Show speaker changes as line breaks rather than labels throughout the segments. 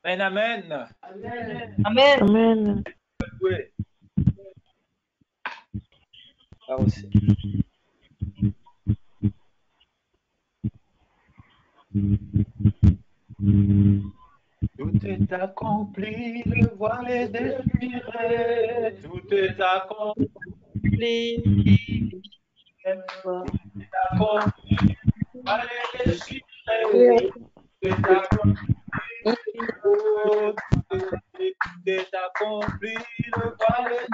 Amen, amen.
Amen.
Amen.
Oui. Ah, aussi. Tout est accompli, le voile est déchiré. Tout est accompli, tout est accompli, le voile est déchiré. Tout est accompli, tout est accompli, le voile est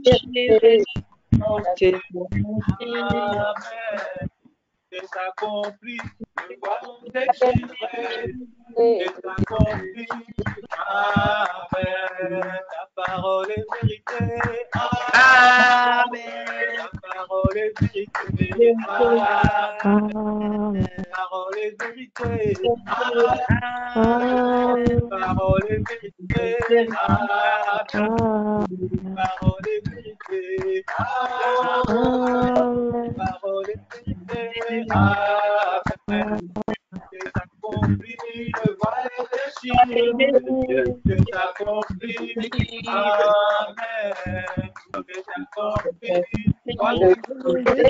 déchiré. Amen. C'est accompli, le voile est déchiré. C'est accompli. Amen. Ta parole est vérité. Amen. Ta parole est vérité. Amen. Ta parole est vérité. Amen. Ta parole est vérité. Amen. Ta parole est vérité. Amen. Ta parole est vérité. Amen. C'est accompli, le voile est déchiré. C'est accompli. Amen. C'est accompli. Le voile est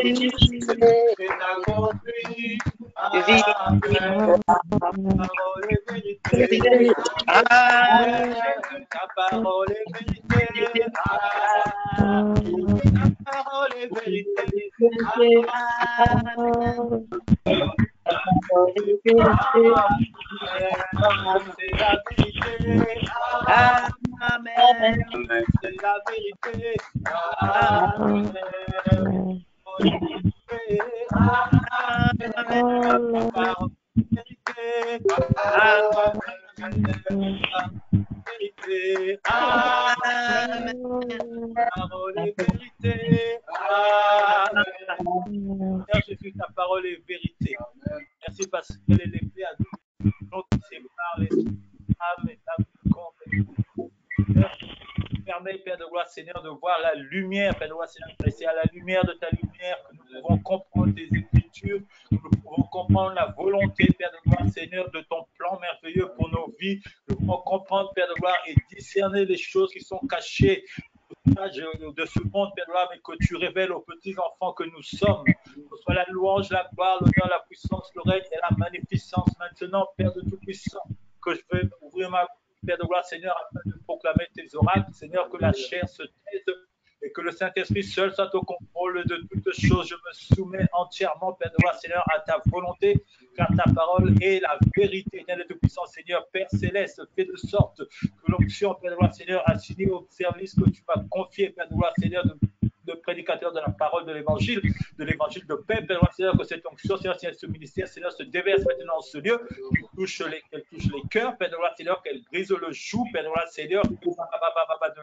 déchiré. C'est accompli. Amen. Ta parole est vérité. Amen. Ta parole est vérité. Amen. Ta parole est vérité. Amen. C'est la vérité. Amen. C'est la vérité. Amen. Vérité. Amen. Parole est vérité. Amen. Seigneur Jésus, ta parole est vérité. Merci parce qu'elle est l'épée à double tranchant qui sépare les âmes et l'âme du corps. Permets, Père de gloire, Seigneur, de voir la lumière, Père de gloire, Seigneur, et c'est à la lumière de ta lumière que nous pouvons comprendre tes écritures, que nous pouvons comprendre la volonté, Père de gloire, Seigneur, de ton plan merveilleux pour nos vies. Nous pouvons comprendre, Père de gloire, et discerner les choses qui sont cachées de ce monde, Père de gloire, mais que tu révèles aux petits enfants que nous sommes. Que ce soit la louange, la gloire, l'honneur, la puissance, le règne et la magnificence maintenant, Père de Tout-Puissant, que je vais ouvrir ma Père de gloire, Seigneur, afin de proclamer tes oracles, Seigneur, que la chair se taise et que le Saint-Esprit seul soit au contrôle de toutes choses. Je me soumets entièrement, Père de gloire, Seigneur, à ta volonté, car ta parole est la vérité. Éternel et tout-puissant, Seigneur, Père céleste, fais de sorte que l'onction, Père de gloire, Seigneur, assignée au service que tu m'as confié, Père de gloire, Seigneur, de prédicateur de la parole de l'évangile de paix, Père, Seigneur, que cette onction, Seigneur, ce ministère, Seigneur, se déverse maintenant en ce lieu, qu'elle touche les cœurs, Père de gloire, Seigneur, qu'elle brise le joug, Père de gloire, Seigneur, de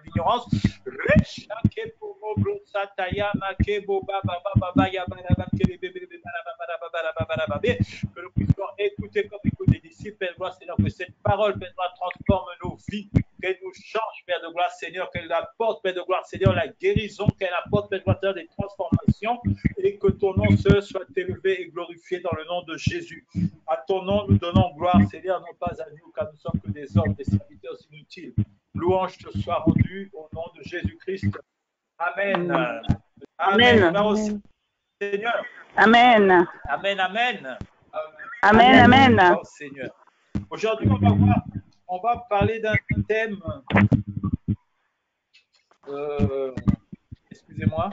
l'ignorance. Que nous puissions écouter comme écoute des disciples, Père de gloire, Seigneur, que cette parole, Père de gloire, transforme nos vies, qu'elle nous change, Père de gloire, Seigneur, qu'elle apporte, Père de gloire, Seigneur, la guérison, qu'elle apporte, Père de gloire, Seigneur, des transformations, et que ton nom seul soit élevé et glorifié dans le nom de Jésus. À ton nom, nous donnons gloire, Seigneur, non pas à nous, car nous sommes que des hommes, des serviteurs inutiles. Louange te soit rendue au nom de Jésus-Christ. Amen. Amen. Amen. Seigneur.
Amen.
Amen, amen.
Amen, amen.
Oh, Seigneur. Aujourd'hui, on va parler d'un thème. Excusez-moi.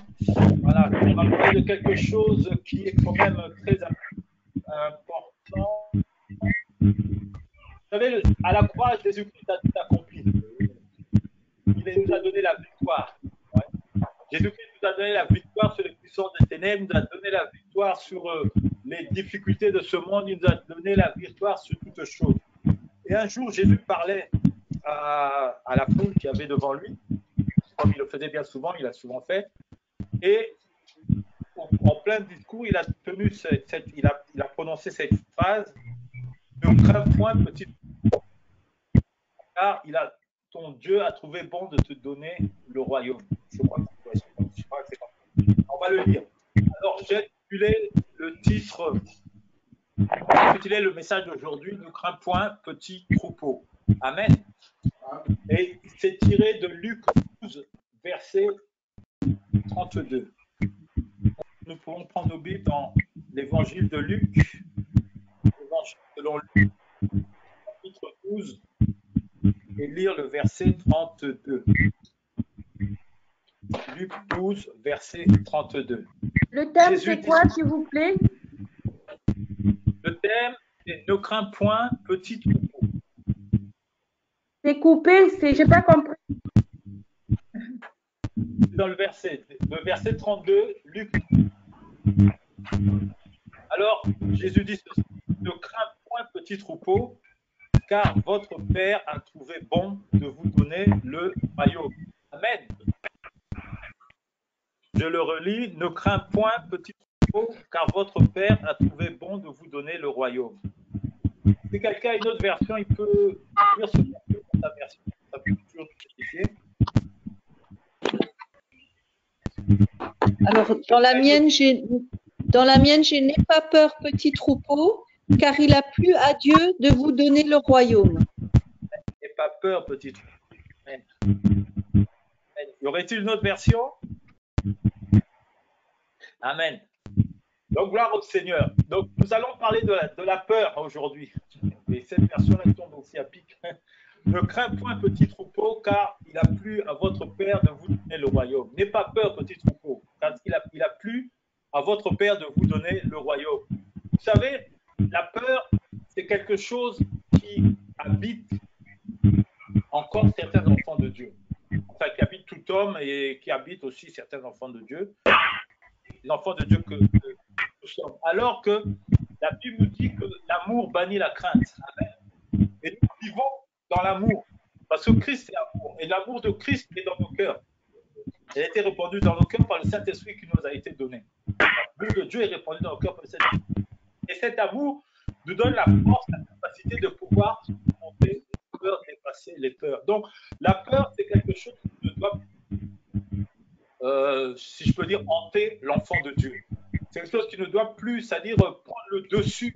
Voilà, on va parler de quelque chose qui est quand même très important. Vous savez, à la croix, Jésus-Christ a tout accompli. Il nous a donné la victoire. Ouais. Jésus-Christ nous a donné la victoire sur les puissances des ténèbres, il nous a donné la victoire sur les difficultés de ce monde, il nous a donné la victoire sur toutes choses. Et un jour, Jésus parlait à la foule qui avait devant lui, comme il le faisait bien souvent, il a souvent fait, et en plein discours, il a prononcé cette phrase: ne crains point, petit, car ton Dieu a trouvé bon de te donner le royaume. Je crois que c'est comme ça. On va le lire. Alors, j'ai intitulé le titre Intitulé le message d'aujourd'hui, ne crains point, petit troupeau. Amen. Et c'est tiré de Luc 12, verset 32. Nous pouvons prendre nos Bibles dans l'évangile de Luc, l'évangile selon Luc, chapitre 12, et lire le verset 32. Luc 12, verset 32.
Le thème, c'est quoi, s'il vous plaît?
Le thème, c'est ne crains point, petit troupeau.
C'est coupé, j'ai pas compris.
Dans le verset 32, Luc. Alors, Jésus dit ceci, ne crains point, petit troupeau, car votre Père a trouvé bon de vous donner le royaume. Amen. Je le relis, ne crains point, petit troupeau, car votre Père a trouvé bon de vous donner le royaume. Si quelqu'un a une autre version, il peut lire ce verset dans sa version. Ça peut toujours nous vérifier.
Alors, dans la mienne, je n'ai pas peur, petit troupeau, car il a plu à Dieu de vous donner le royaume.
N'aie pas peur, petit troupeau. Amen. Y aurait-il une autre version? Amen. Donc, gloire au Seigneur. Donc, nous allons parler de la peur aujourd'hui. Et cette version-là tombe aussi à pic. Ne crains point, petit troupeau, car il a plu à votre Père de vous donner le royaume. N'aie pas peur, petit troupeau, car il a plu à votre Père de vous donner le royaume. Vous savez, la peur, c'est quelque chose qui habite encore certains enfants de Dieu. Enfin, qui habite tout homme et qui habite aussi certains enfants de Dieu. Les enfants de Dieu que nous sommes. Alors que la Bible nous dit que l'amour bannit la crainte. Amen. Et nous vivons dans l'amour. Parce que Christ est amour. Et l'amour de Christ est dans nos cœurs. Il a été répandu dans nos cœurs par le Saint-Esprit qui nous a été donné. L'amour de Dieu est répandu dans nos cœurs par le Saint-Esprit. Et cet amour nous donne la force, la capacité de pouvoir surmonter les peurs, dépasser les peurs. Donc, la peur, c'est quelque chose qui ne doit, si je peux dire, hanter l'enfant de Dieu. C'est quelque chose qui ne doit plus, c'est-à-dire prendre le dessus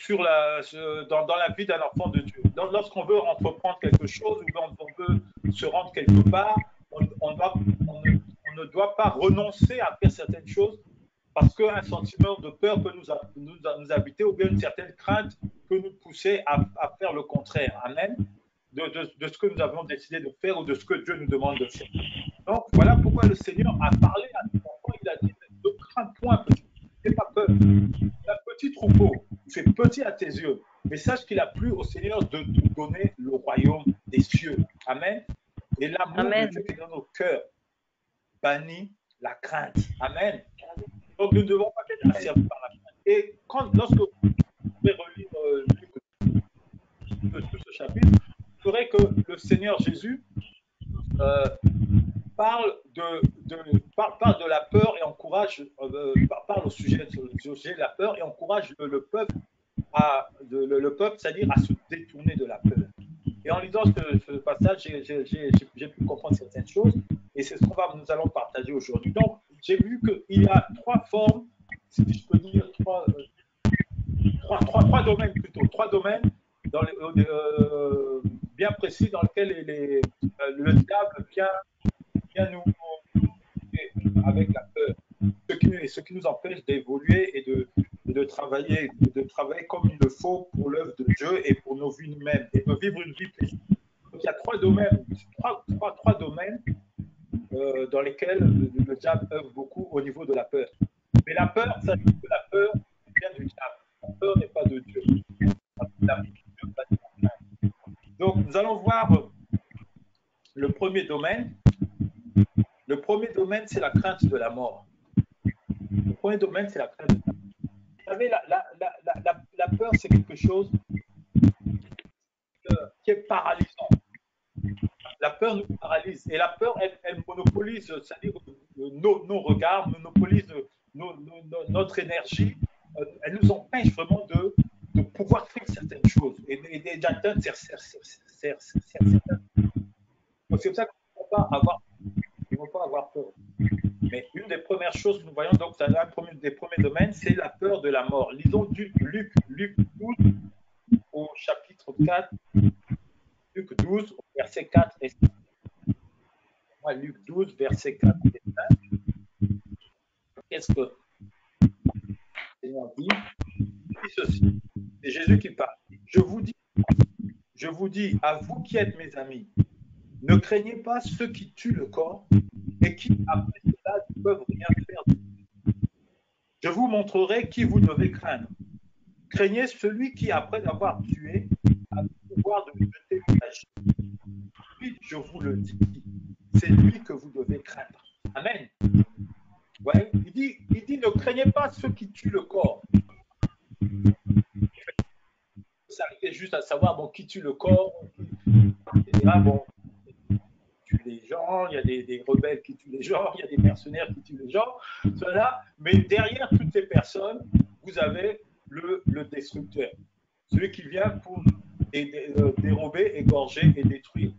dans la vie d'un enfant de Dieu. Donc, lorsqu'on veut entreprendre quelque chose ou on veut se rendre quelque part, on ne doit pas renoncer à faire certaines choses parce qu'un sentiment de peur peut nous habiter ou bien une certaine crainte peut nous pousser à faire le contraire. Amen. De ce que nous avons décidé de faire ou de ce que Dieu nous demande de faire. Donc, voilà pourquoi le Seigneur a parlé à nos enfants. Il a dit, ne crains point, petit, n'aie pas peur. Un petit troupeau, c'est petit à tes yeux, mais sache qu'il a plu au Seigneur de te donner le royaume des cieux. Amen. Et l'amour de Dieu qui est dans nos cœurs bannit la crainte. Amen. Donc, nous ne devons pas être asservis par la crainte. Et lorsque vous pouvez relire tout ce chapitre, vous verrez que le Seigneur Jésus parle de la peur et encourage, parle au sujet de la peur et encourage le peuple c'est-à-dire à se détourner de la peur. Et en lisant ce passage, j'ai pu comprendre certaines choses et c'est ce que nous allons partager aujourd'hui. Donc, j'ai vu qu'il y a trois formes, si je peux dire, trois domaines plutôt, trois domaines bien précis dans lesquels le diable vient nous avec la peur, ce qui nous empêche d'évoluer et de travailler comme il le faut pour l'œuvre de Dieu et pour nos vies nous-mêmes et de vivre une vie paisible. Donc il y a trois domaines dans lesquels le diable œuvre beaucoup au niveau de la peur. Mais la peur, ça dit que la peur vient du diable. La peur n'est pas de Dieu. Donc nous allons voir le premier domaine. Le premier domaine, c'est la crainte de la mort. Le premier domaine, c'est la crainte de la mort. Vous savez, la peur, c'est quelque chose qui est paralysant. La peur nous paralyse. Et la peur, elle monopolise, c'est-à-dire nos regards, monopolise notre énergie. Elle nous empêche vraiment de pouvoir faire certaines choses et d'atteindre certaines. Donc, c'est pour ça qu'on ne peut pas avoir peur. Mais une des premières chose que nous voyons, donc, c'est des premiers domaines, c'est la peur de la mort. Lisons du Luc 12 au chapitre 4, Luc 12, verset 4 et 5. Luc 12, verset 4 et 5. Qu'est-ce que le Seigneur dit? Il dit ceci. C'est Jésus qui parle. Je vous dis, à vous qui êtes mes amis, ne craignez pas ceux qui tuent le corps et qui, après cela, ne peuvent rien faire de vous. Je vous montrerai qui vous devez craindre. Craignez celui qui, après avoir tué, a le pouvoir de vous jeter au lâcher. Oui, je vous le dis, c'est lui que vous devez craindre. Amen. Ouais, il dit, ne craignez pas ceux qui tuent le corps. Ça arrive juste à savoir bon, qui tue le corps, etc. Bon, tue les gens, il y a des rebelles qui tuent les gens, il y a des mercenaires qui tuent les gens, cela. Mais derrière toutes ces personnes, vous avez le destructeur, celui qui vient pour dérober, égorger et détruire,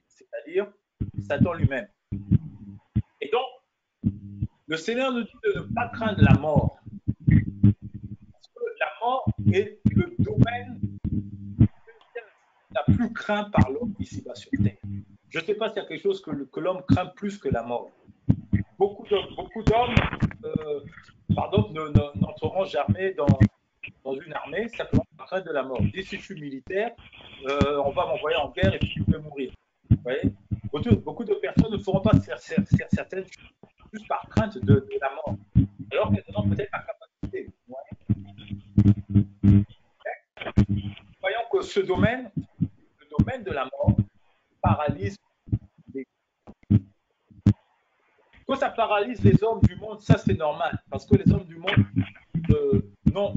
c'est-à-dire Satan lui-même. Et donc, le Seigneur nous dit de ne pas craindre la mort, parce que la mort est le domaine la plus craint par l'homme ici-bas sur terre. Je ne sais pas s'il y a quelque chose que l'homme craint plus que la mort. Beaucoup d'hommes n'entreront jamais dans une armée simplement par crainte de la mort. Ils disent si je suis militaire, on va m'envoyer en guerre et puis je vais mourir. Vous voyez, beaucoup de personnes ne feront pas certaines choses juste par crainte de la mort, alors qu'elles ont peut-être la capacité. Voyons que ce domaine, le domaine de la mort, paralyse les... Quand ça paralyse les hommes du monde, ça c'est normal, parce que les hommes du monde n'ont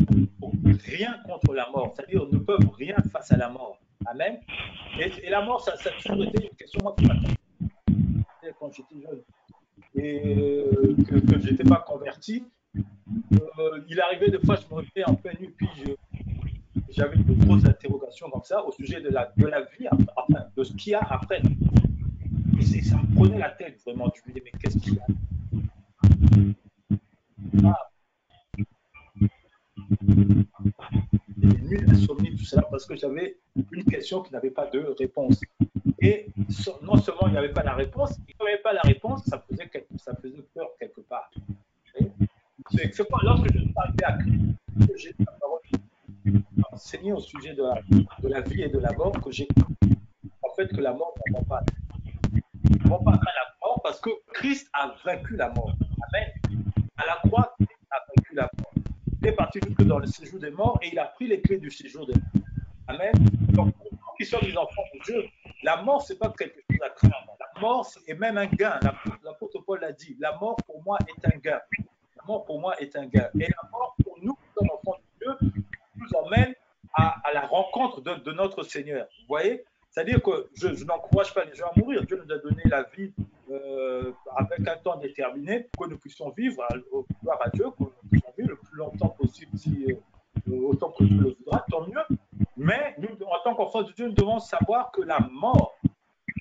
rien contre la mort, c'est-à-dire ne peuvent rien face à la mort. Amen. Et la mort, ça a toujours été une question, moi, qui m'a quand j'étais jeune et que je n'étais pas converti. Il arrivait des fois, je me réveillais en pleine nuit, puis j'avais de grosses interrogations comme ça au sujet de la vie, enfin, de ce qu'il y a après. Et ça me prenait la tête, vraiment. Je me disais, mais qu'est-ce qu'il y a? Des nuits d'insomnie, tout cela, parce que j'avais une question qui n'avait pas de réponse. Et non seulement il n'y avait pas la réponse, il n'y avait pas la réponse, ça faisait peur quelque part. C'est quoi, lorsque je suis arrivé à Christ, j'ai la parole enseigné au sujet de la vie et de la mort, que j'ai en fait que la mort ne va pas. Ils ne vont pas à la mort parce que Christ a vaincu la mort. Amen. À la croix, Christ a vaincu la mort. Il est parti jusque dans le séjour des morts et il a pris les clés du séjour des morts. Amen. Donc, pour nous qui sommes les enfants de Dieu, la mort, ce n'est pas quelque chose à craindre. La mort, c'est même un gain. L'apôtre Paul l'a dit. La mort, pour moi, est un gain. La mort, pour moi, est un gain. Et la mort, pour nous qui sommes enfants de Dieu, nous emmène à la rencontre de notre Seigneur. Vous voyez? C'est-à-dire que je n'encourage pas les gens à mourir. Dieu nous a donné la vie avec un temps déterminé pour que nous puissions vivre, gloire à Dieu, que nous puissions vivre le plus longtemps possible, autant que Dieu le voudra, tant mieux. Mais nous, en tant qu'enfants de Dieu, nous devons savoir que la mort,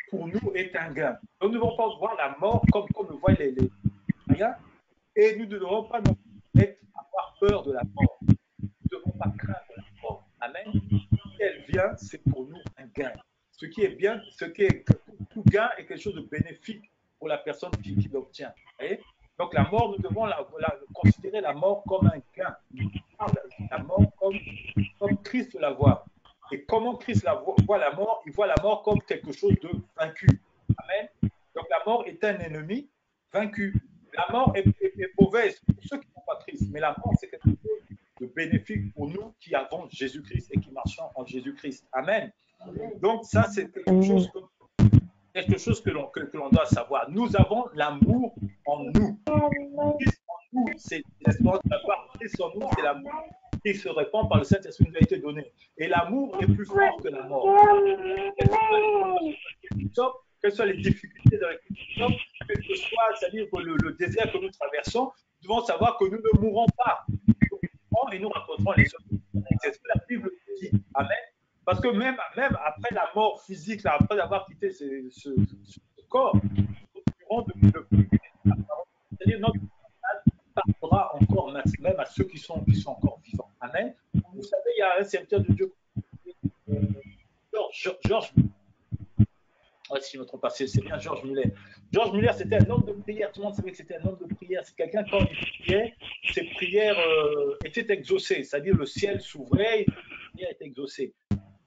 pour nous, est un gain. Nous ne devons pas voir la mort comme le voient les païens, et nous ne devons pas avoir peur de la mort. Nous ne devons pas craindre la mort. Amen. Si elle vient, c'est pour nous un gain. Ce qui est bien, tout gain est quelque chose de bénéfique pour la personne qui l'obtient. Donc la mort, nous devons considérer la mort comme un gain. La mort comme Christ la voit. Et comment Christ voit la mort? Il voit la mort comme quelque chose de vaincu. Amen. Donc la mort est un ennemi vaincu. La mort est mauvaise pour ceux qui n'ont pas Christ. Mais la mort, c'est quelque chose de bénéfique pour nous qui avons Jésus-Christ et qui marchons en Jésus-Christ. Amen. Donc ça, c'est quelque chose que l'on doit savoir. Nous avons l'amour en nous. Christ en nous, c'est l'espérance de la part. Christ en nous, c'est l'amour qui se répand par le Saint-Esprit qui nous a été donné. Et l'amour est plus fort que la mort. Quelles soient les difficultés dans lesquelles nous sommes, quel que soit, c'est-à-dire le désert que nous traversons, nous devons savoir que nous ne mourrons pas. Nous mourrons et nous rencontrons les autres. C'est ce que la Bible dit. Amen. Parce que même après la mort physique, là, après avoir quitté ce corps, nous mourrons de c'est-à-dire notre ceux qui sont encore vivants. Amen. Vous savez, il y a un serviteur de Dieu, Georges, si je ne me trompe pas, c'est bien Georges Muller. Georges Muller, c'était un homme de prière. Tout le monde savait que c'était un homme de prière. C'est quelqu'un, quand il priait, ses prières étaient exaucées. C'est-à-dire, le ciel s'ouvrait, les prières étaient exaucées.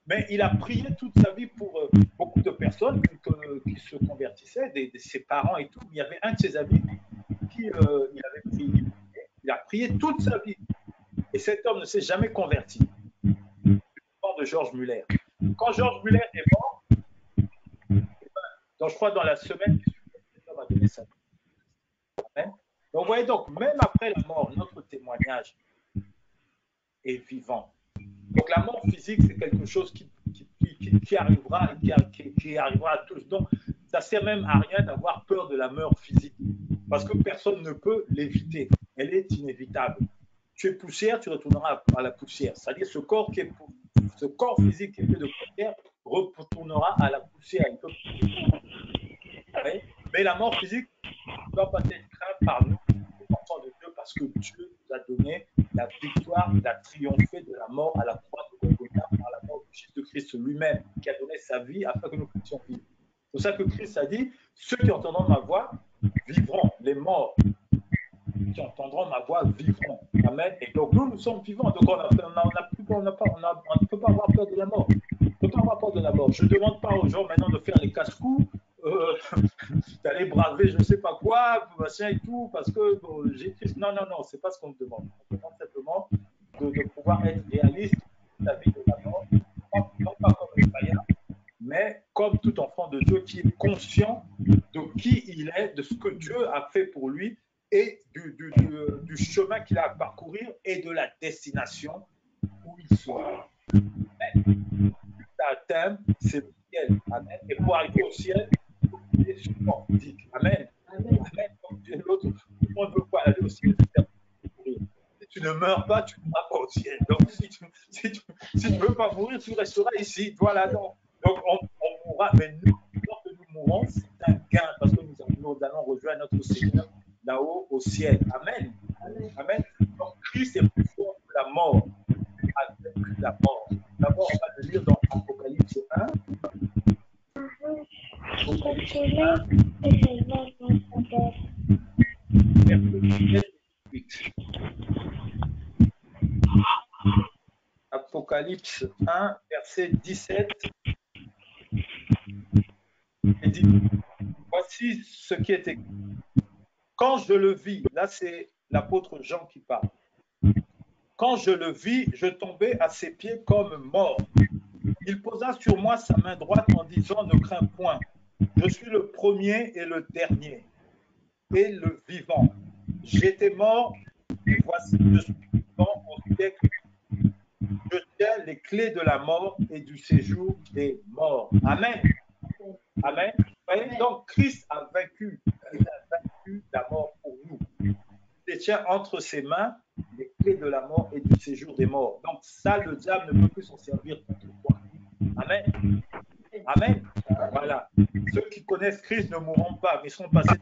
Mais il a prié toute sa vie pour beaucoup de personnes qui se convertissaient, ses parents et tout. Il y avait un de ses amis qui il avait prié. Il a prié toute sa vie. Et cet homme ne s'est jamais converti. C'est le nom de Georges Muller. Quand Georges Muller est mort, donc je crois dans la semaine qui suit, cet homme a donné sa vie. Amen. Donc vous voyez, donc, même après la mort, notre témoignage est vivant. Donc la mort physique, c'est quelque chose qui arrivera et qui arrivera à tous. Donc ça ne sert même à rien d'avoir peur de la mort physique. Parce que personne ne peut l'éviter. Elle est inévitable. Tu es poussière, tu retourneras à la poussière. C'est-à-dire ce corps physique qui est fait de poussière retournera à la poussière. Mais la mort physique ne doit pas être crainte par nous, les enfants de Dieu, parce que Dieu nous a donné la victoire, il a triomphé de la mort à la croix de Golgotha par la mort de Jésus-Christ lui-même, qui a donné sa vie afin que nous puissions vivre. C'est pour ça que Christ a dit, ceux qui entendront ma voix vivront, les morts qui entendront ma voix vivront. Amen. Et donc nous sommes vivants. Donc on ne peut pas avoir peur de la mort. On ne peut pas avoir peur de la mort. Je ne demande pas aux gens maintenant de faire les casse-coups, d'aller braver je ne sais pas quoi, machin et tout, parce que j'ai Christ. Non, c'est pas ce qu'on me demande. On demande simplement de pouvoir être réaliste de la vie de la mort, non pas comme les païens, mais comme tout enfant de Dieu qui est conscient de qui il est, de ce que Dieu a fait pour lui et du chemin qu'il a à parcourir et de la destination où il sera. L'atteindre, c'est le ciel. Amen. Et pour arriver au ciel, il faut qu'il y ait ce corps physique. Amen. Amen. Comme dit l'autre, tout le monde veut pas aller au ciel. Si tu ne meurs pas, tu ne vas pas au ciel. Donc, si tu ne veux pas mourir, tu resteras ici. Voilà. Donc on mourra. Mais nous, lorsque nous mourrons, c'est un gain parce que nous allons rejoindre notre Seigneur là-haut au ciel. Amen. Amen. Donc, Christ est plus fort que la mort. Avec la mort. D'abord, on va le lire dans Apocalypse 1. Apocalypse 1. Verset 8. Apocalypse 1, verset 17. Il dit, voici ce qui est écrit. Quand je le vis, là c'est l'apôtre Jean qui parle. Quand je le vis, je tombais à ses pieds comme mort. Il posa sur moi sa main droite en disant, ne crains point. Je suis le premier et le dernier, et le vivant. J'étais mort, et voici, je suis vivant au siècle. Je tiens les clés de la mort et du séjour des morts. Amen. Amen. Donc, Christ a vaincu. Il a vaincu la mort pour nous. Il détient entre ses mains les clés de la mort et du séjour des morts. Donc, ça, le diable ne peut plus s'en servir contre toi. Amen. Amen. Voilà. Ceux qui connaissent Christ ne mourront pas, mais sont passés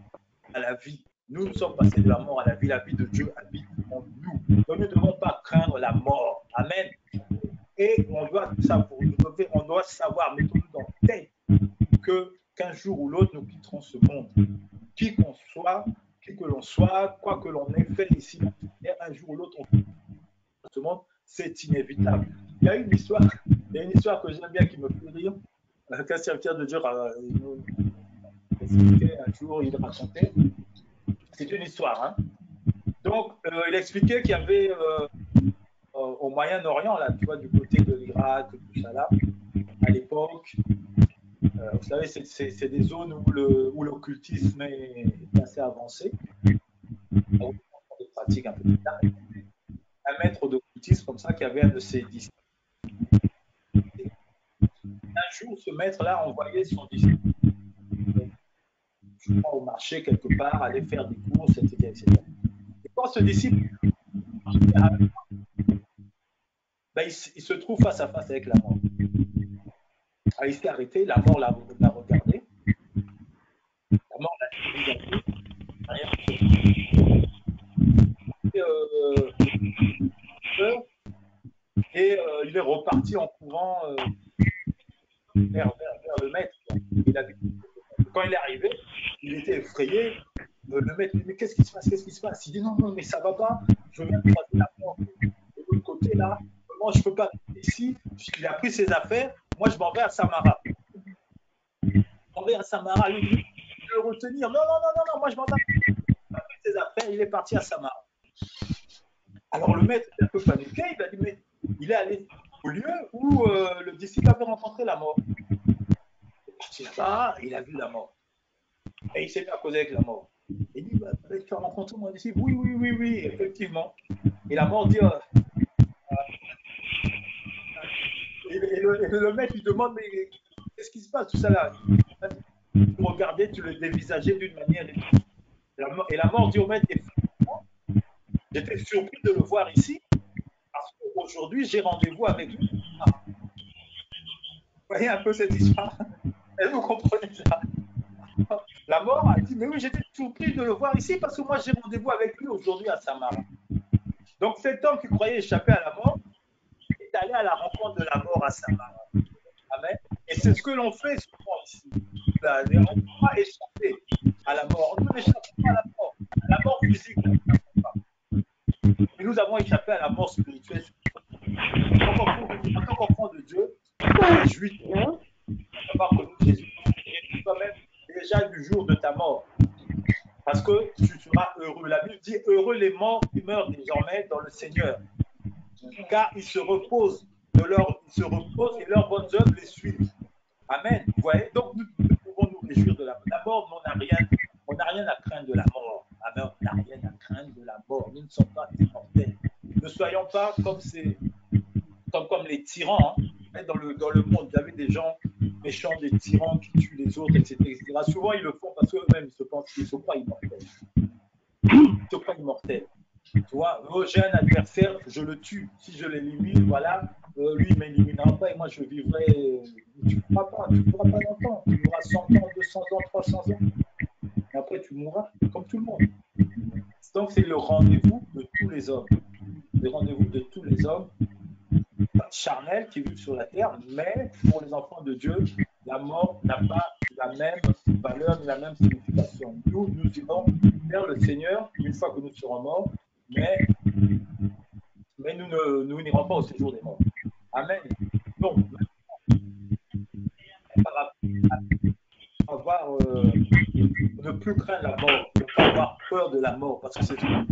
à la vie. Nous sommes passés de la mort à la vie. La vie de Dieu habite en nous. Donc, nous ne devons pas craindre la mort. Amen. Et on doit savoir, mettons-nous dans la tête, qu'un jour ou l'autre, nous quitterons ce monde. Qui qu'on soit, qui que l'on soit, quoi que l'on ait fait ici, un jour ou l'autre, on quitte ce monde, c'est inévitable. Il y a une histoire que j'aime bien qui me fait rire. Qu'un serviteur de Dieu expliquait un jour, il racontait. C'est une histoire. Hein. Donc, il expliquait qu'il y avait au Moyen-Orient, là, tu vois, du côté de l'Irak, tout ça là, à l'époque, vous savez, c'est des zones où l'occultisme est assez avancé. Donc, on des pratiques un peu plus tard. Un maître d'occultisme comme ça qui avait un de ses disciples. Un jour, ce maître-là envoyait son disciple, je crois, au marché quelque part, aller faire des courses, etc. Et quand ce disciple il se trouve face à face avec la mort. Alors, il s'est arrêté, la mort l'a regardé. La mort l'a regardé. et il est reparti en courant vers le maître. Quand il est arrivé, il était effrayé. Le maître lui dit, mais qu'est-ce qui se passe? Qu'est-ce qui se passe? Il dit, non, non, mais ça va pas. Je viens de croiser la mort. De l'autre côté, là, moi, je ne peux pas rester ici. Il a pris ses affaires. Moi, je m'en vais à Samara. Je m'en vais à Samara. Lui, il dit, je veux le retenir. Non, non, non, non, non, moi, je m'en vais. Il a pris ses affaires. Il est parti à Samara. Alors, le maître est un peu paniqué. Il a dit, mais il est allé au lieu où le disciple avait rencontré la mort. Il est parti là-bas. Il a vu la mort. Et il s'est mis à causer avec la mort. Il dit, bah, tu as rencontré mon disciple? Oui, oui, oui, oui, effectivement. Et la mort dit, et le maître lui demande, mais qu'est-ce qui se passe, tout ça là? Tu regardais, tu le dévisageais d'une manière. Et la mort dit au maître, effectivement, j'étais surpris de le voir ici, parce qu'aujourd'hui, j'ai rendez-vous avec lui. Vous voyez un peu cette histoire? Et vous comprenez ça? La mort a dit, mais oui, j'étais surpris de le voir ici parce que moi, j'ai rendez-vous avec lui aujourd'hui à Samara. Donc, cet homme qui croyait échapper à la mort est allé à la rencontre de la mort à Samara. Amen. Et c'est ce que l'on fait souvent ici. On ne peut pas échapper à la mort. On ne n'échappe pas à la mort physique. Mais nous avons échappé à la mort spirituelle. En tant qu'enfant de Dieu, juif, savoir que nous, Jésus, toi-même, déjà du jour de ta mort. Parce que tu seras heureux. La Bible dit, heureux les morts qui meurent désormais dans le Seigneur. Car ils se reposent et leurs bonnes œuvres les suivent. Amen. Vous voyez? Donc nous pouvons nous réjouir de la mort. La mort, on n'a rien à craindre de la mort. Amen. On n'a rien à craindre de la mort. Nous ne sommes pas immortels. Ne soyons pas comme les tyrans. Hein. Dans le monde, vous avez des gens méchants, des tyrans qui tuent les autres, etc. Souvent, ils le font parce qu'eux-mêmes, ils se pensent qu'ils ne sont pas immortels. Ils ne sont pas immortels. Tu vois, j'ai un adversaire, je le tue. Si je l'élimine, voilà, lui, il ne m'éliminera pas et moi, je vivrai. Tu ne pourras pas longtemps. Tu vivras 100 ans, 200 ans, 300 ans. Et après, tu mourras comme tout le monde. Donc, c'est le rendez-vous de tous les hommes. Le rendez-vous de tous les hommes charnels qui vivent sur la terre, mais pour les enfants de Dieu, la mort n'a pas la même valeur ni la même signification. Nous irons vers le Seigneur une fois que nous serons morts, mais nous n'irons pas au séjour des morts. Amen. Donc, ne plus craindre la mort, ne pas avoir peur de la mort, parce que c'est un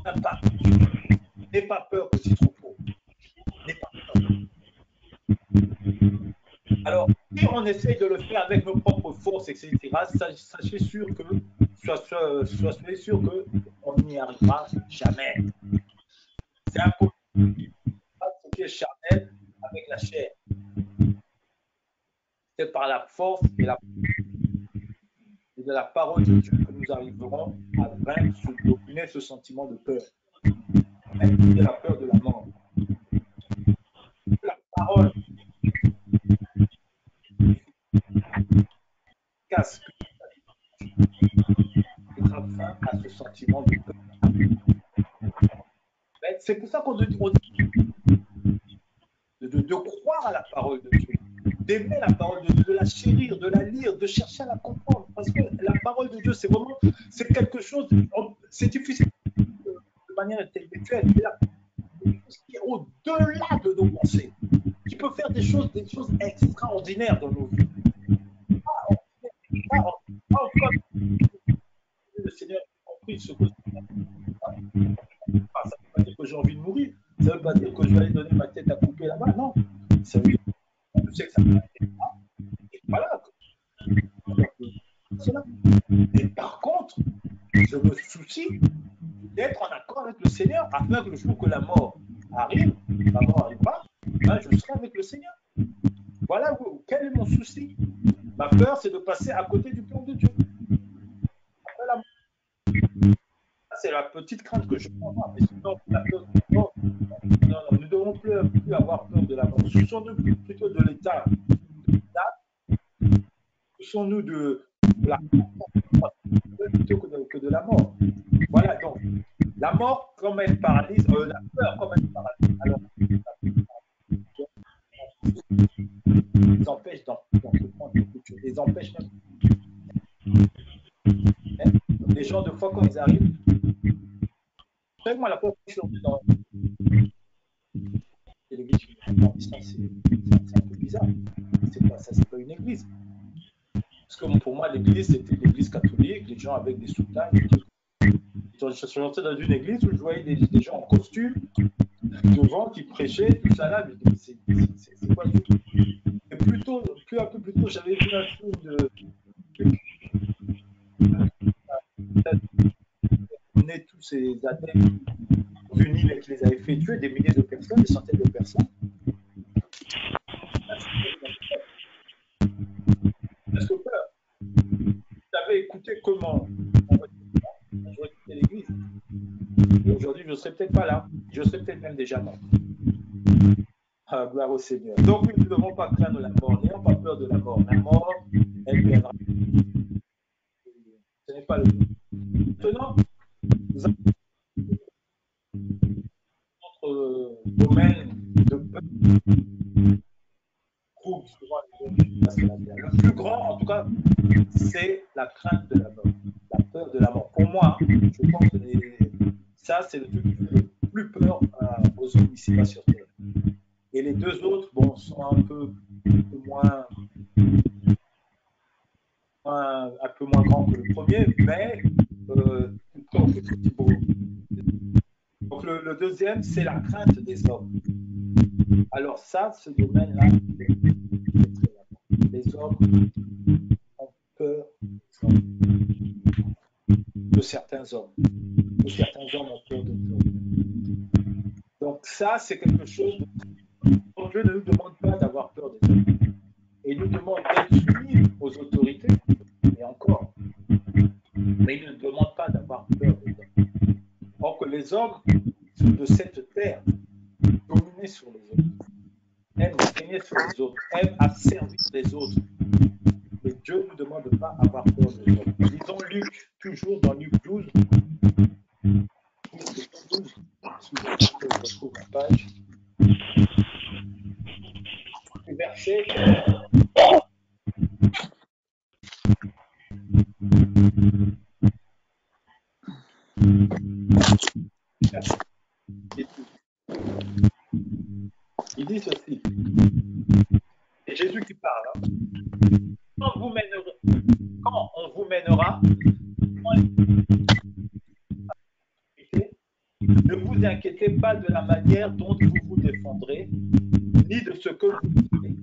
impact. N'aie pas peur, petit troupeau. N'aie pas peur. Alors, si on essaye de le faire avec nos propres forces, etc., soyez sûr qu'on n'y arrivera jamais. C'est impossible. Ce qui est charnel avec la chair. C'est par la force et de la parole de Dieu que nous arriverons à vaincre, dominer ce sentiment de peur. C'est la peur de la mort. La parole casse fin à ce sentiment de peur. C'est pour ça qu'on dit de croire à la parole de Dieu, d'aimer la parole de Dieu, de la chérir, de la lire, de chercher à la comprendre. Parce que la parole de Dieu, c'est quelque chose, c'est difficile de manière intellectuelle, mais quelque chose qui est au-delà de nos pensées, qui peut faire des choses extraordinaires dans nos vies. Le Seigneur a compris ce que ça ne veut pas dire que j'ai envie de mourir, ça ne veut pas dire que je vais aller donner ma tête à couper là-bas, non. Ça veut dire que je sais que ça ne m'arrive pas. Et voilà. Et par contre, je me soucie d'être en accord avec le Seigneur afin que le jour que la mort arrive, la mort n'arrive pas, je serai avec le Seigneur. Voilà quel est mon souci. Ma peur, c'est de passer à côté du plan de Dieu. Après la mort. C'est la petite crainte que je peux avoir. Mais sinon, la peur de la mort, non, nous ne devons plus avoir peur de la mort. Soucions-nous plutôt de l'état. Soucions-nous de la mort plutôt que de la mort. Voilà, donc, la mort comme elle paralyse, la peur comme elle paralyse. Alors, les empêchent d'entreprendre beaucoup de choses, les empêchent même. Les gens, de fois, quand ils arrivent, vous savez, moi, la première fois que je suis rentré dans l'église, je me suis dit, non, ça, c'est un peu bizarre. C'est pas, ça, c'est pas une église. Parce que pour moi, l'église, c'était l'église catholique, les gens avec des soutanes. Je suis rentré dans une église où je voyais des gens en costume, devant, qui prêchaient, tout ça là. Je me dis, c'est quoi ce truc? Et plutôt, un peu plus tôt, j'avais vu un film de. On est tous ces adeptes unis qui les avaient fait tuer, des milliers de personnes, des centaines de personnes. Parce que peur. J'avais écouté comment j'aurais quitté l'église. Et aujourd'hui, je ne serais peut-être pas là. Je serais peut-être même déjà mort. Ah, gloire au Seigneur. Donc, nous ne devons pas craindre la mort, n'ayons pas peur de la mort. La mort, elle viendra. Ce n'est pas le but. Maintenant, nous avons notre domaine de peur. Le plus grand, en tout cas, c'est la crainte de la mort, la peur de la mort. Pour moi, je pense que ça, c'est le truc qui fait le plus peur aux hommes ici-bas sur Terre. Et les deux autres, bon, sont un peu moins grands que le premier, mais donc le deuxième, c'est la crainte des hommes. Alors ça, ce domaine-là, les hommes ont peur de certains hommes. Certains hommes ont peur d'autres hommes. Donc ça, c'est quelque chose dont Dieu ne nous demande pas d'avoir peur des hommes. Et il nous demande d'être soumis aux autorités, et encore. Mais il ne nous demande pas d'avoir peur des hommes. Or que les hommes de cette terre dominent sur les autres, aiment régner sur les autres, aiment à servir les autres. Et Dieu ne nous demande de ne pas avoir peur des hommes. Lisons Luc, toujours dans Luc 12. Je retrouve la page. Verset. Il dit ceci. C'est Jésus qui parle. Hein. Quand on vous mènera, ne vous inquiétez pas de la manière dont vous vous défendrez, ni de ce que vous direz,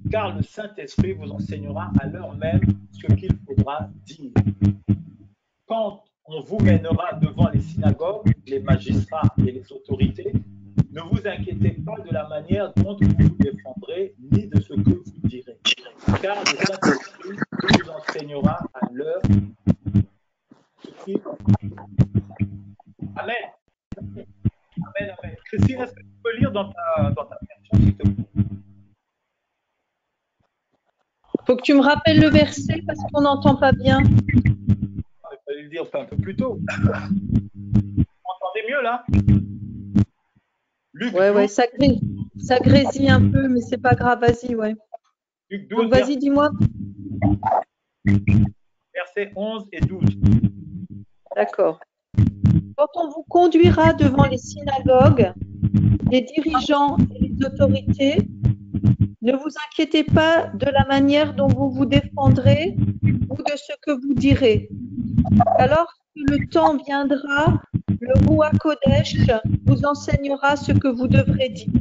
car le Saint-Esprit vous enseignera à l'heure même ce qu'il faudra dire. Quand on vous mènera devant les synagogues, les magistrats et les autorités, ne vous inquiétez pas de la manière dont vous vous défendrez, ni de ce que vous direz, car le Saint-Esprit vous enseignera à l'heure ce qu'il faudra dire. Amen. Amen, amen. Christine, est-ce que tu peux lire dans ta version, s'il te plaît?
Faut que tu me rappelles le verset parce qu'on n'entend pas bien.
Il fallait le dire un peu plus tôt. Vous m'entendez mieux là? Luc 12,
ouais, ça grésille un peu, mais c'est pas grave, vas-y, ouais.
Luc 12,
vas-y, dis-moi.
Versets 11 et 12.
D'accord. Quand on vous conduira devant les synagogues, les dirigeants et les autorités, ne vous inquiétez pas de la manière dont vous vous défendrez ou de ce que vous direz. Alors que le temps viendra, le Roi Kodesh vous enseignera ce que vous devrez dire.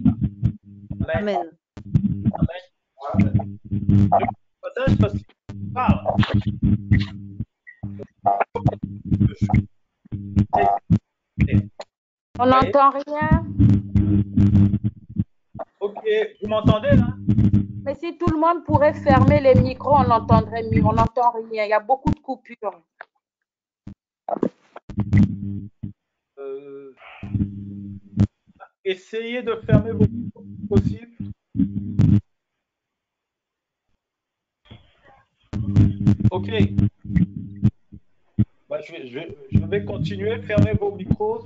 Amen.
Amen. Passage parce qu'il parle.
On n'entend rien.
Ok, vous m'entendez là?
Mais si tout le monde pourrait fermer les micros, on l'entendrait mieux. On n'entend rien. Il y a beaucoup de coupures.
Essayez de fermer vos micros si possible. Ok. Bah, je vais continuer. Fermez vos micros.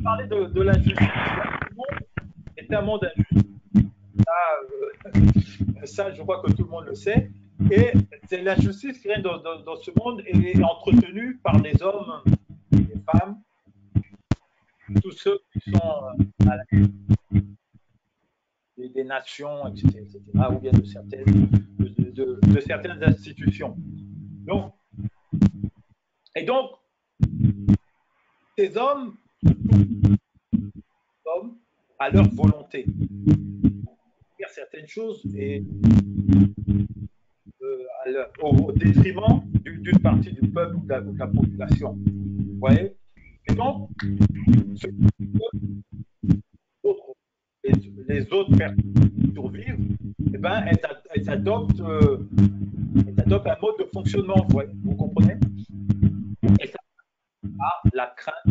Parler de l'injustice. est un monde injuste. Ça, je crois que tout le monde le sait. Et c'est l'injustice qui règne dans ce monde et est entretenue par des hommes, des femmes, tous ceux qui sont à la des nations, etc., ou bien de certaines institutions. Donc, ces hommes, à leur volonté, faire certaines choses et au détriment d'une partie du peuple ou de la population. Vous voyez? Et donc, les autres personnes qui survivent, eh ben, elles adoptent un mode de fonctionnement, vous comprenez? Et ça a la crainte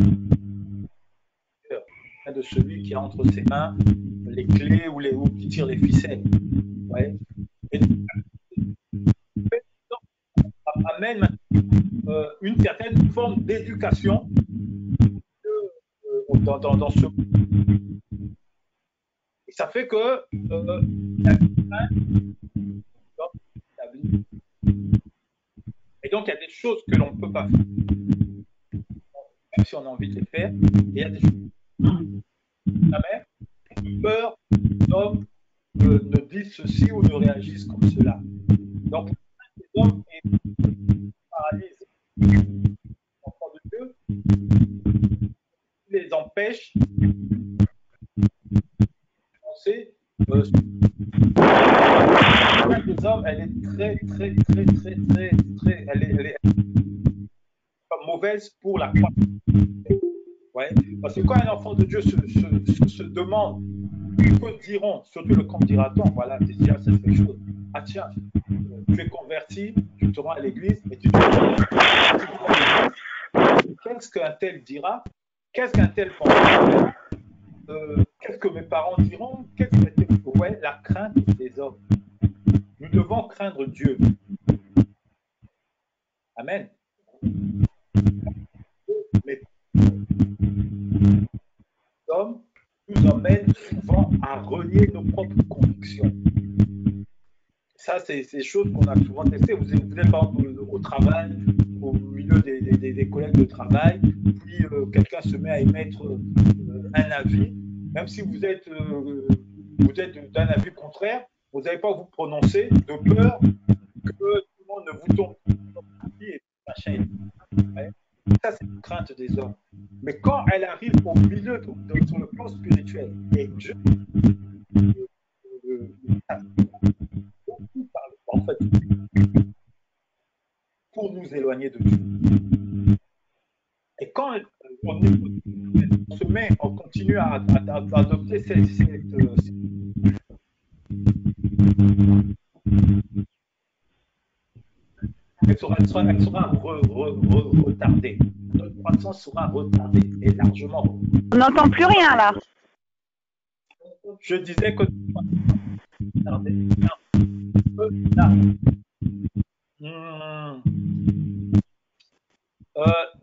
de celui qui a entre ses mains les clés ou qui tire les ficelles. Ouais. Et ça amène une certaine forme d'éducation dans ce monde. Et ça fait que et donc il y a des choses que l'on ne peut pas faire, même si on a envie de les faire. Et il y a des choses jamais peur d'hommes ne disent ceci ou ne réagissent comme cela. Donc les hommes paralysent les enfants de Dieu, les empêchent penser. Les hommes, elle est elle est mauvaise pour la croissance. Ouais. Parce que quand un enfant de Dieu se demande que diront, surtout le camp dira-t-on, voilà, déjà c'est quelque chose. Ah tiens, tu es converti, tu te rends à l'église et tu te dis qu'est-ce qu'un tel dira, qu'est-ce qu'un tel pensera, qu'est-ce que mes parents diront, ouais, la crainte des hommes. Nous devons craindre Dieu. Amen. Mais l'homme nous emmène souvent à renier nos propres convictions. Ça, c'est des choses qu'on a souvent testées. Vous êtes par exemple au travail, au milieu des collègues de travail, puis quelqu'un se met à émettre un avis, même si vous êtes d'un avis contraire, vous n'allez pas vous prononcer de peur que tout le monde ne vous tombe et machin. Ouais. Ça, c'est une crainte des hommes. Mais quand elle arrive au milieu, sur le plan spirituel, et Dieu parle en fait pour nous éloigner de Dieu. Et quand on continue à adopter elle sera retardée. Notre croissance sera retardée et largement.
On n'entend plus rien là.
Je disais que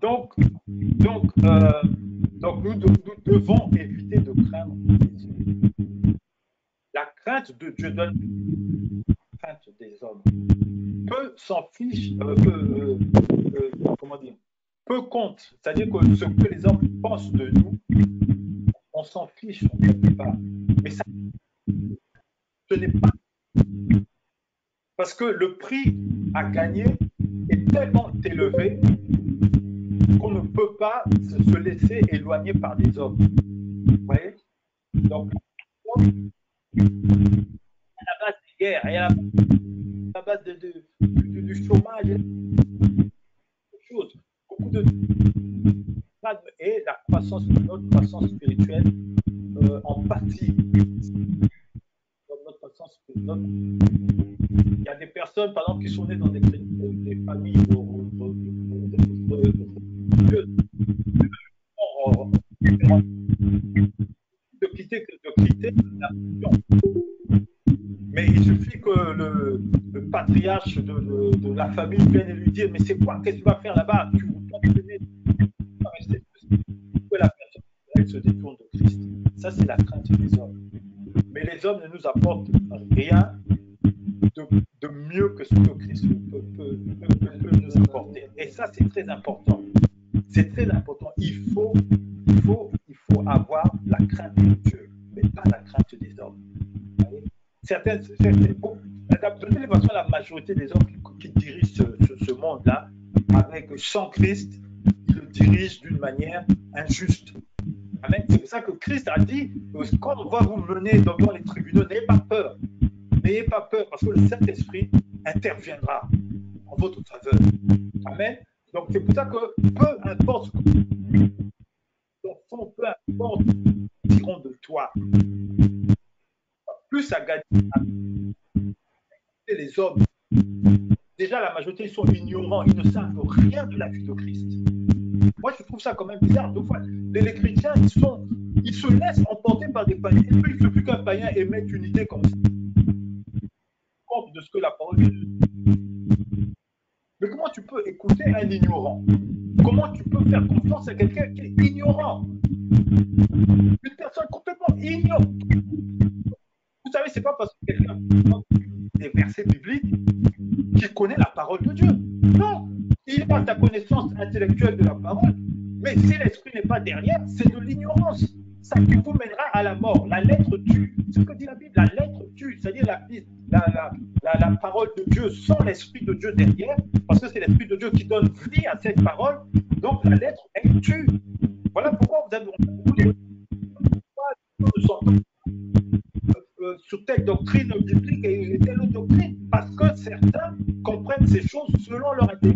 donc nous devons éviter de craindre les hommes. La crainte de Dieu donne la crainte des hommes. Peu s'en fiche, comment dire, peu compte. C'est-à-dire que ce que les hommes pensent de nous, on s'en fiche, on ne sait pas. Mais ça, ce n'est pas. Parce que le prix à gagner est tellement élevé qu'on ne peut pas se laisser éloigner par des hommes. Vous voyez? Donc, à la base des guerres, et à la base du chômage, beaucoup de et la croissance, notre croissance spirituelle en partie. Notre croissance spirituelle. Il y a des personnes, par exemple, qui sont nées dans des familles de quitter la religion. Mais il suffit que le patriarche de la famille vienne et lui dire mais c'est quoi, qu'est-ce que tu vas faire là-bas? Tu vas rester que la personne elle se détourne de Christ. Ça, c'est la crainte des hommes. Mais les hommes ne nous apportent rien de mieux que ce que Christ peut nous apporter. Et ça, c'est très important. C'est très important. Il faut avoir la crainte de Dieu, mais pas la crainte des hommes. De toute façon, la majorité des hommes qui dirigent ce monde-là, sans Christ, ils le dirigent d'une manière injuste. Amen. C'est pour ça que Christ a dit, quand on va vous mener devant les tribunaux, n'ayez pas peur. N'ayez pas peur, parce que le Saint-Esprit interviendra en votre faveur. Amen. Donc c'est pour ça que peu importe ce qu'ils diront de toi, plus à gagner les hommes. Déjà, la majorité, ils sont ignorants, ils ne savent rien de la vie de Christ. Moi, je trouve ça quand même bizarre. Deux fois, les chrétiens, ils se laissent emporter par des païens. Et puis, il ne suffit qu'un païen émette une idée comme ça. Compte de ce que la parole dit. Mais comment tu peux écouter un ignorant? Comment tu peux faire confiance à quelqu'un qui est ignorant? Une personne complètement ignorante. Vous savez, c'est pas parce que quelqu'un des versets bibliques qu'il connaît la parole de Dieu. Non, il a ta connaissance intellectuelle de la parole, mais si l'esprit n'est pas derrière, c'est de l'ignorance. Ça qui vous mènera à la mort. La lettre tue. C'est ce que dit la Bible. La lettre tue, c'est-à-dire la parole de Dieu sans l'esprit de Dieu derrière, parce que c'est l'esprit de Dieu qui donne vie à cette parole. Donc la lettre, elle tue. Voilà pourquoi vous avez sur telle doctrine biblique et telle autre doctrine, parce que certains comprennent ces choses selon leur intérêt.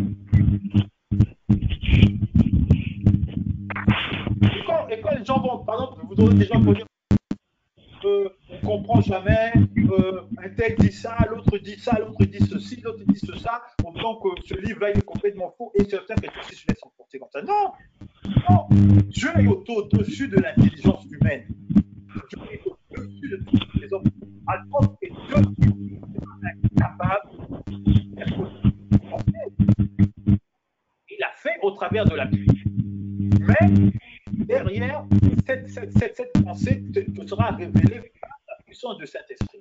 Et quand les gens vont, par exemple, vous aurez des gens pour dire on ne comprend jamais, un tel dit ça, l'autre dit ça, l'autre dit ceci, l'autre dit ça, donc ce livre-là est complètement faux, et certains qui se laissent emporter comme ça. Non, non, Dieu est au-dessus de l'intelligence humaine. Dieu est au-dessus de toutes les hommes. Alors que Dieu est capable, il a fait au travers de la Bible. Mais derrière, cette pensée te sera révélée par la puissance du Saint-Esprit.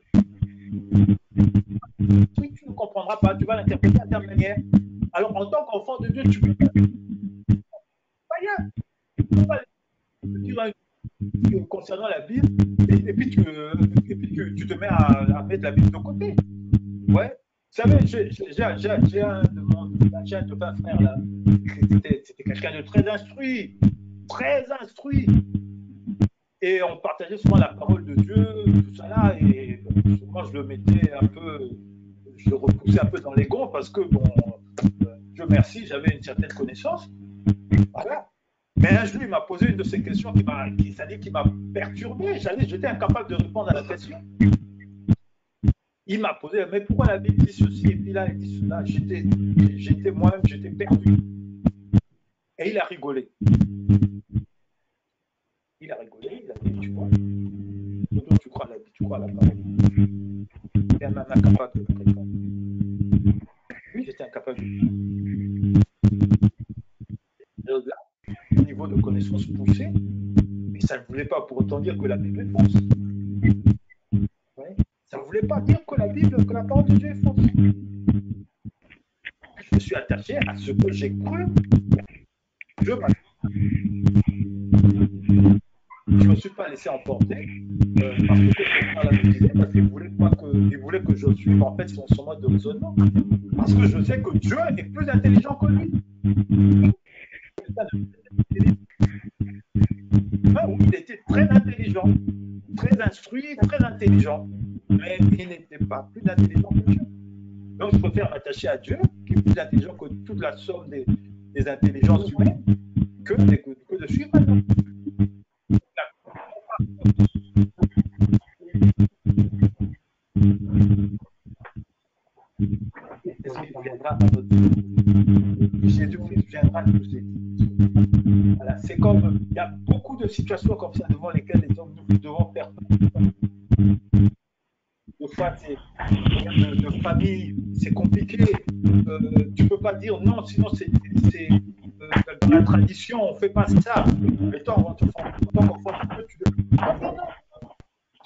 Si tu ne comprendras pas, tu vas l'interpréter à ta manière. Alors, en tant qu'enfant de Dieu, tu peux pas rien. Tu peux pas dire concernant la Bible, et puis tu te mets à mettre la Bible de côté. Ouais. Vous savez, j'ai un de mes frères là, c'était quelqu'un de très instruit. Et on partageait souvent la parole de Dieu, tout ça là, et souvent je le mettais un peu, je le repoussais un peu dans les gonds parce que, bon, Dieu merci, j'avais une certaine connaissance. Voilà. Mais un jour, il m'a posé une de ces questions qui m'a perturbé. J'étais incapable de répondre à la question. Il m'a posé, mais pourquoi la Bible dit ceci et puis là, elle dit cela? J'étais moi-même, j'étais perdu. Et il a rigolé. Il a dit, tu vois, tu crois à la parole. Il est même incapable de répondre. Oui, j'étais incapable de répondre. Au niveau de connaissance poussée, mais ça ne voulait pas pour autant dire que la Bible est fausse. Ouais. Ça ne voulait pas dire que la parole de Dieu est fausse. Je me suis attaché à ce que j'ai cru. Je ne me suis pas laissé emporter parce que la Bible disait, parce qu'il voulait que je suive en fait son mode de raisonnement. Parce que je sais que Dieu est plus intelligent que lui. Oui, il était très intelligent, très instruit, très intelligent, mais il n'était pas plus intelligent que Dieu. Donc, je préfère m'attacher à Dieu, qui est plus intelligent que toute la somme des intelligences humaines, que de suivre un homme. Jésus-Christ viendra nous aider. Voilà, c'est comme, il y a beaucoup de situations comme ça devant lesquelles les hommes nous devons faire. Des fois, de famille, c'est compliqué. Tu ne peux pas dire non, sinon c'est dans la tradition, on ne fait pas ça. Mais toi, en tant qu'enfant, tu ne peux pas dire non.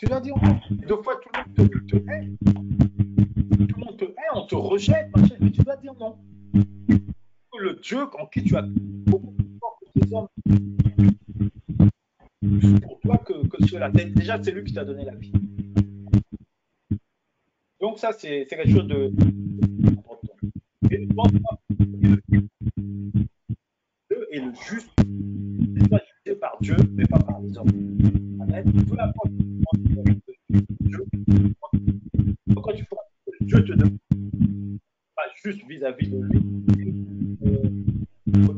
Tu dois dire non. Deux fois, tout le monde te hait. Tout le monde te hait, on te rejette, machin, mais tu dois dire non. Le Dieu en qui tu as beaucoup plus fort que tes hommes, pour toi que cela. Déjà, c'est lui qui t'a donné la vie. Donc ça, c'est quelque chose de important. Et Dieu est le juste, il doit jugé par Dieu, mais pas par les hommes. Amen. Peu importe Dieu. Quand tu vois que Dieu te donne pas juste vis-à-vis de lui,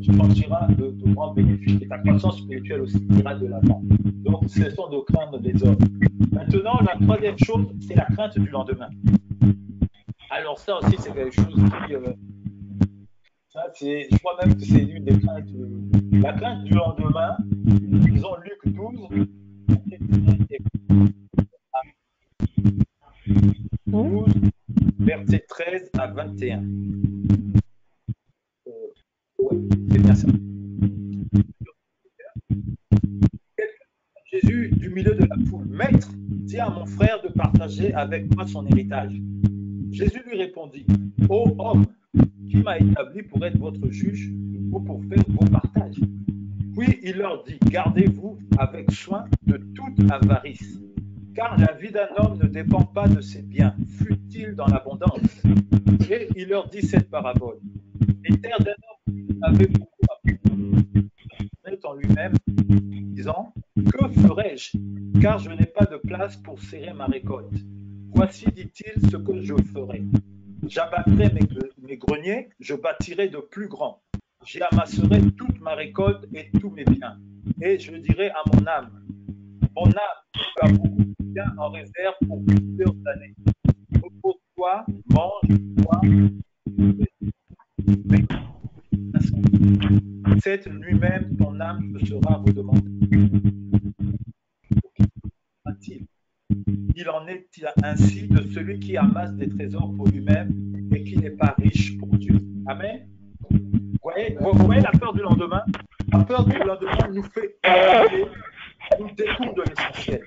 tu sentiras de grands bénéfices et ta croissance spirituelle aussi ira de l'avant. Donc, cessons de craindre les hommes. Maintenant, la troisième chose, c'est la crainte du lendemain. Alors ça aussi, c'est quelque chose qui... je crois même que c'est une des craintes. La crainte du lendemain, disons Luc 12, 12 versets 13 à 21. Ouais, c'est bien ça. Jésus, du milieu de la foule, Maître, dis à mon frère de partager avec moi son héritage. Jésus lui répondit, ô homme, qui m'a établi pour être votre juge ou pour faire vos partages? Puis il leur dit, gardez-vous avec soin de toute avarice, car la vie d'un homme ne dépend pas de ses biens, fût-il dans l'abondance. Et il leur dit cette parabole. Les terres d'un homme avaient beaucoup à faire en lui-même, disant, que ferai-je, car je n'ai pas de place pour serrer ma récolte. Voici, dit-il, ce que je ferai. J'abattrai mes greniers, je bâtirai de plus grands. J'y amasserai toute ma récolte et tous mes biens. Et je dirai à mon âme, tu as beaucoup de biens en réserve pour plusieurs années. Repose-toi, mange, bois. Cette nuit-même, ton âme te sera redemandée. Il en est ainsi de celui qui amasse des trésors pour lui-même et qui n'est pas riche pour Dieu. Amen. Vous voyez la peur du lendemain? La peur du lendemain nous fait nous détourne de l'essentiel.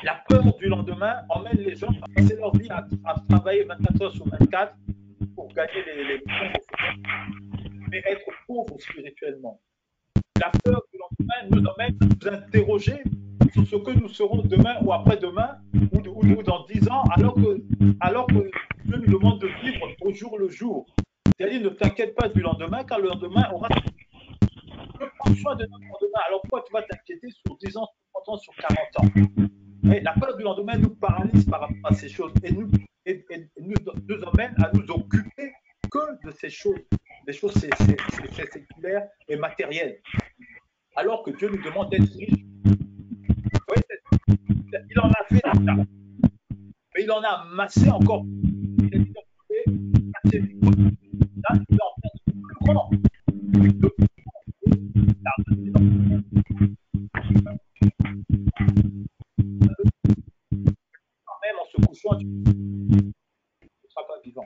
La peur du lendemain emmène les gens à passer leur vie à travailler 24 heures sur 24 pour gagner les points, mais être pauvre spirituellement. La peur du lendemain nous emmène à nous interroger sur ce que nous serons demain ou après-demain ou dans 10 ans, alors que Dieu nous demande de vivre au jour le jour. C'est-à-dire, ne t'inquiète pas du lendemain, car le lendemain aura... Prends soin de notre lendemain. Alors pourquoi tu vas t'inquiéter sur 10 ans, sur 30 ans, sur 40 ans? Et la peur du lendemain nous paralyse par rapport à ces choses et nous emmène à nous occuper que de ces choses, des choses séculaires et matérielles. Alors que Dieu nous demande d'être riches. Il en a fait déjà, mais il en a amassé encore. Il a fait là, il va en faire plus grand. Même en se couchant, tu ne seras pas vivant.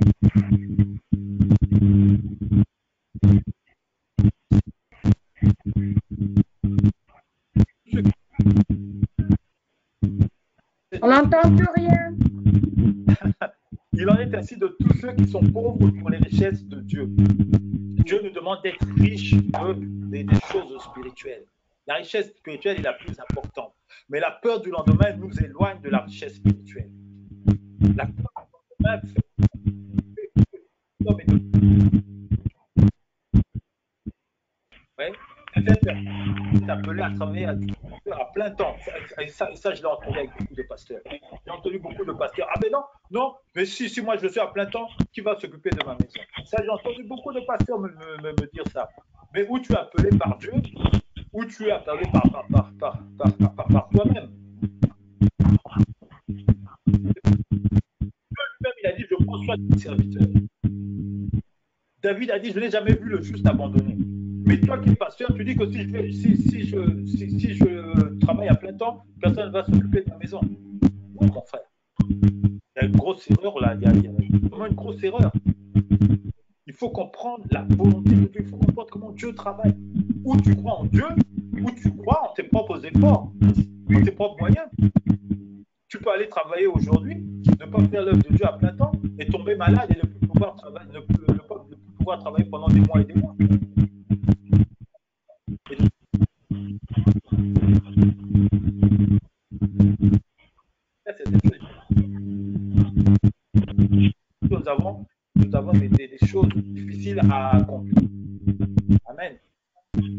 On n'entend plus rien.
Il en est ainsi de tous ceux qui sont pauvres pour les richesses de Dieu. Dieu nous demande d'être riches des choses spirituelles. La richesse spirituelle est la plus importante. Mais la peur du lendemain nous éloigne de la richesse spirituelle. La peur du lendemain fait est appelé à travailler à plein temps. Ça, je l'ai entendu avec beaucoup de pasteurs. J'ai entendu beaucoup de pasteurs. Ah, mais non, mais si moi je suis à plein temps, qui va s'occuper de ma maison? Ça, j'ai entendu beaucoup de pasteurs me dire ça. Mais où tu es appelé par Dieu, ou tu es appelé par toi-même. Dieu lui-même, il a dit, je prends soin de mes serviteurs. David a dit, je n'ai jamais vu le juste abandonné. Mais toi qui es pasteur, tu dis que si je travaille à plein temps, personne ne va s'occuper de ma maison. Non, mon frère. Il y a une grosse erreur là. Il y a vraiment une grosse erreur. Il faut comprendre la volonté de Dieu. Il faut comprendre comment Dieu travaille. Ou tu crois en Dieu, ou tu crois en tes propres efforts, en tes propres moyens. Tu peux aller travailler aujourd'hui, ne pas faire l'œuvre de Dieu à plein temps et tomber malade et ne plus pouvoir travailler, ne plus pouvoir travailler pendant des mois et des mois. Nous avons des choses difficiles à accomplir. Amen.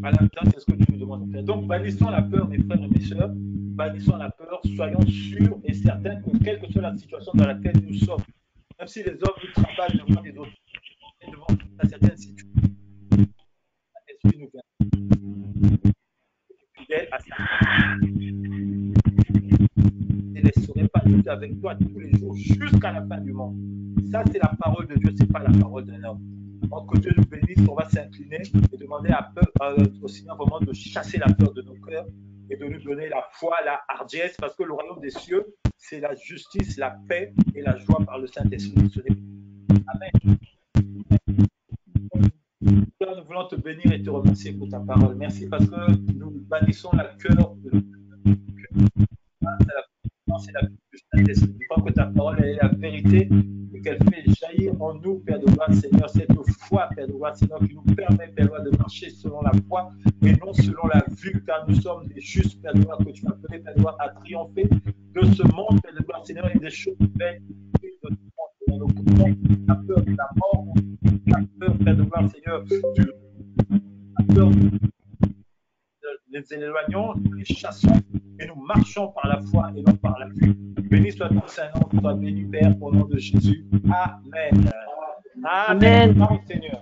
À l'instant, c'est ce que tu nous demandes de faire. Donc, bannissons la peur, mes frères et mes sœurs. Bannissons la peur. Soyons sûrs et certains que, quelle que soit la situation dans laquelle nous sommes, même si les hommes nous travaillent devant les autres, devant certaines situations, l'Esprit nous vient. Fidèle à ça. Ne laisserai pas Dieu avec toi tous les jours jusqu'à la fin du monde. Ça, c'est la parole de Dieu, ce n'est pas la parole d'un homme. Donc, que Dieu nous bénisse, on va s'incliner et demander au Seigneur vraiment de chasser la peur de nos cœurs et de nous donner la foi, la hardiesse, parce que le royaume des cieux, c'est la justice, la paix et la joie par le Saint-Esprit. Amen. Nous voulons te bénir et te remercier pour ta parole. Merci parce que nous bannissons la cœur de c'est la vie du Saint-Esprit. Je crois que ta parole est la vérité et qu'elle fait jaillir en nous, Père de gloire, Seigneur, cette foi, Père de gloire, Seigneur, qui nous permet, Père de gloire, de marcher selon la foi et non selon la vue, car nous sommes des justes, Père de gloire, que tu m'as appelé, Père de gloire, à triompher de ce monde, Père de gloire, Seigneur, et des choses belles de ce monde, dans nos cœurs, la peur de la mort, la peur, Père de gloire, Seigneur, la peur les éloignons, nous les chassons et nous marchons par la foi et non par la vue. Béni soit ton Saint-Nom, sois béni Père, au nom de Jésus. Amen. Amen. Amen. Seigneur.